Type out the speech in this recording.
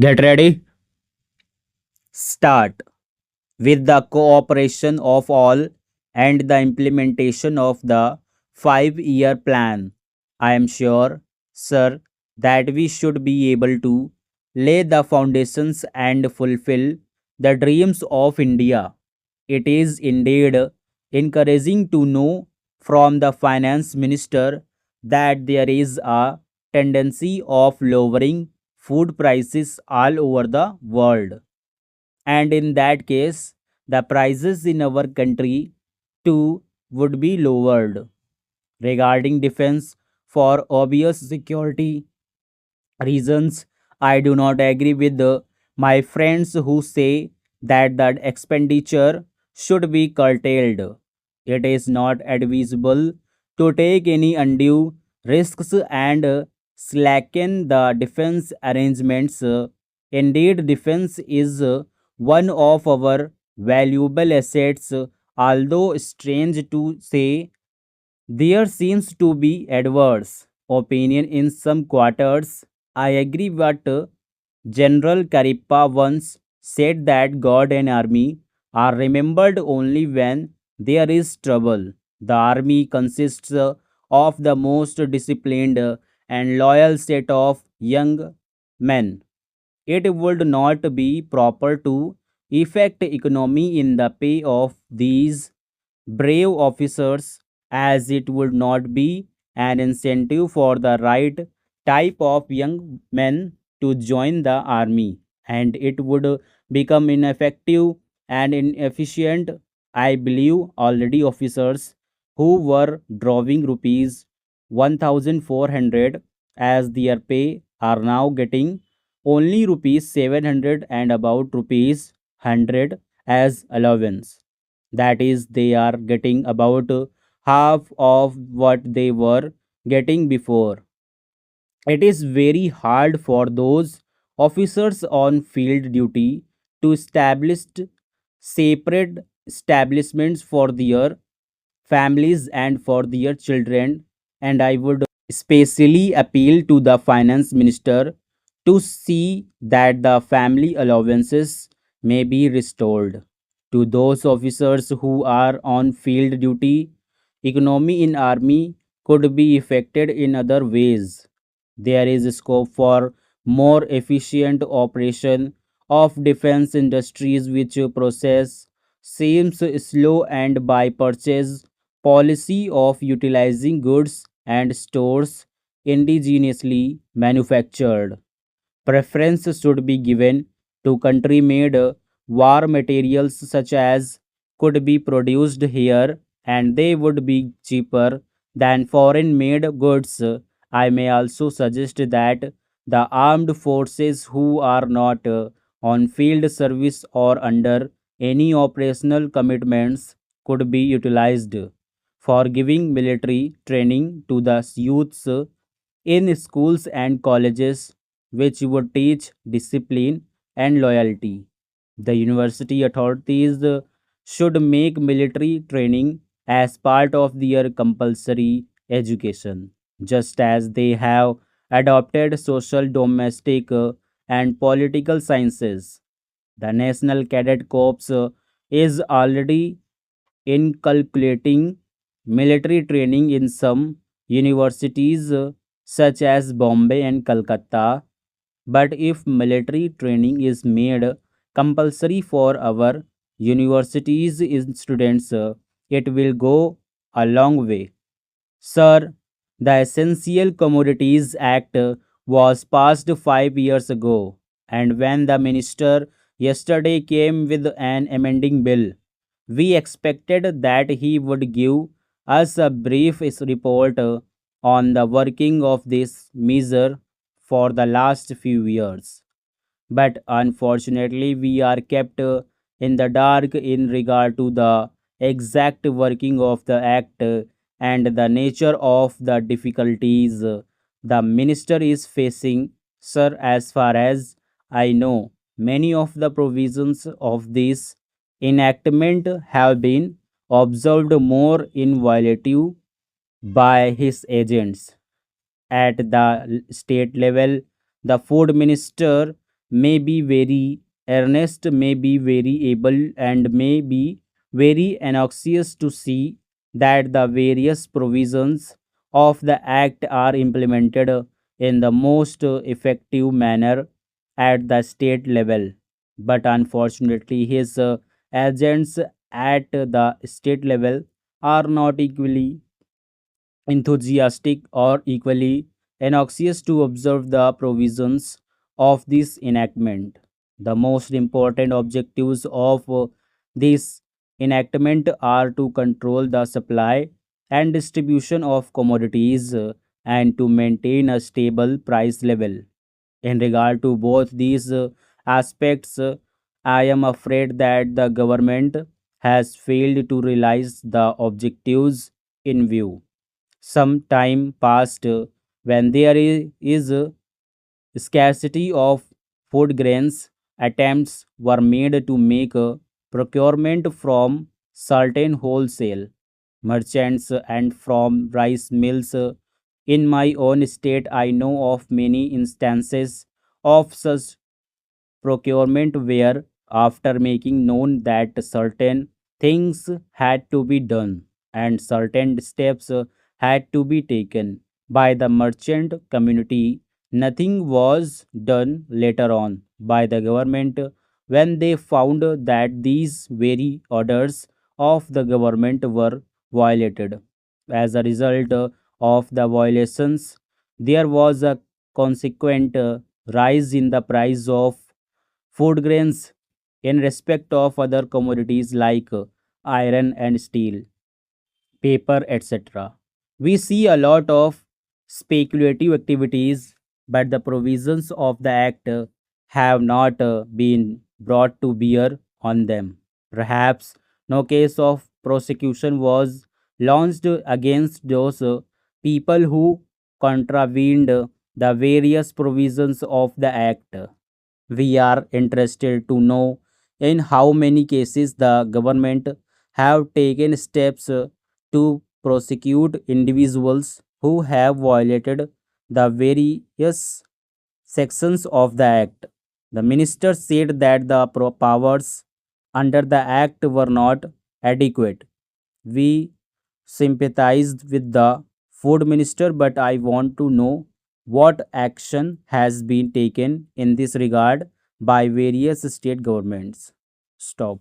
Get ready. Start. With the cooperation of all and the implementation of the 5-year plan, I am sure, sir, that we should be able to lay the foundations and fulfill the dreams of India. It is indeed encouraging to know from the finance minister that there is a tendency of lowering food prices all over the world. And in that case, the prices in our country too would be lowered. Regarding defense, for obvious security reasons, I do not agree with my friends who say that the expenditure should be curtailed. It is not advisable to take any undue risks and slacken the defense arrangements. Indeed, defense is one of our valuable assets, although strange to say there seems to be adverse opinion in some quarters. I agree what General Karippa once said that God and army are remembered only when there is trouble. The army consists of the most disciplined and loyal set of young men. It would not be proper to effect economy in the pay of these brave officers, as it would not be an incentive for the right type of young men to join the army, and it would become ineffective and inefficient. I believe already officers who were drawing rupees 1400 as their pay are now getting only rupees 700 and about rupees 100 as allowance. That is, they are getting about half of what they were getting before. It is very hard for those officers on field duty to establish separate establishments for their families and for their children, and I would especially appeal to the finance minister to see that the family allowances may be restored to those officers who are on field duty. Economy in army could be affected in other ways. There is scope for more efficient operation of defense industries which process seems slow, and by purchase policy of utilizing goods and stores indigenously manufactured. Preference should be given to country made war materials such as could be produced here and they would be cheaper than foreign made goods. I may also suggest that the armed forces who are not on field service or under any operational commitments could be utilized for giving military training to the youths in schools and colleges, which would teach discipline and loyalty. The university authorities should make military training as part of their compulsory education, just as they have adopted social, domestic, and political sciences. The National Cadet Corps is already inculcating military training in some universities such as Bombay and Calcutta. But if military training is made compulsory for our universities in students, it will go a long way. Sir, the Essential Commodities Act was passed 5 years ago, and when the minister yesterday came with an amending bill, we expected that he would give us a brief report on the working of this measure for the last few years. But unfortunately, we are kept in the dark in regard to the exact working of the act and the nature of the difficulties the minister is facing. Sir, as far as I know, many of the provisions of this enactment have been observed more inviolative by his agents at the state level. The food minister may be very earnest, may be very able, and may be very anxious to see that the various provisions of the Act are implemented in the most effective manner at the state level. But unfortunately, his agents at the state level are not equally enthusiastic or equally anxious to observe the provisions of this enactment. The most important objectives of this enactment are to control the supply and distribution of commodities and to maintain a stable price level. In regard to both these aspects, I am afraid that the government has failed to realize the objectives in view. Some time passed when there is a scarcity of food grains. Attempts were made to make a procurement from certain wholesale merchants and from rice mills. In my own state, I know of many instances of such procurement where, after making known that certain things had to be done and certain steps had to be taken by the merchant community, nothing was done later on by the government when they found that these very orders of the government were violated. As a result of the violations, there was a consequent rise in the price of food grains in respect of other commodities like iron and steel, paper, etc. We see a lot of speculative activities, but the provisions of the Act have not been brought to bear on them. Perhaps no case of prosecution was launched against those people who contravened the various provisions of the Act. We are interested to know in how many cases the government have taken steps to prosecute individuals who have violated the various sections of the act. The minister said that the powers under the act were not adequate. We sympathized with the food minister, but I want to know what action has been taken in this regard by various state governments. Stop.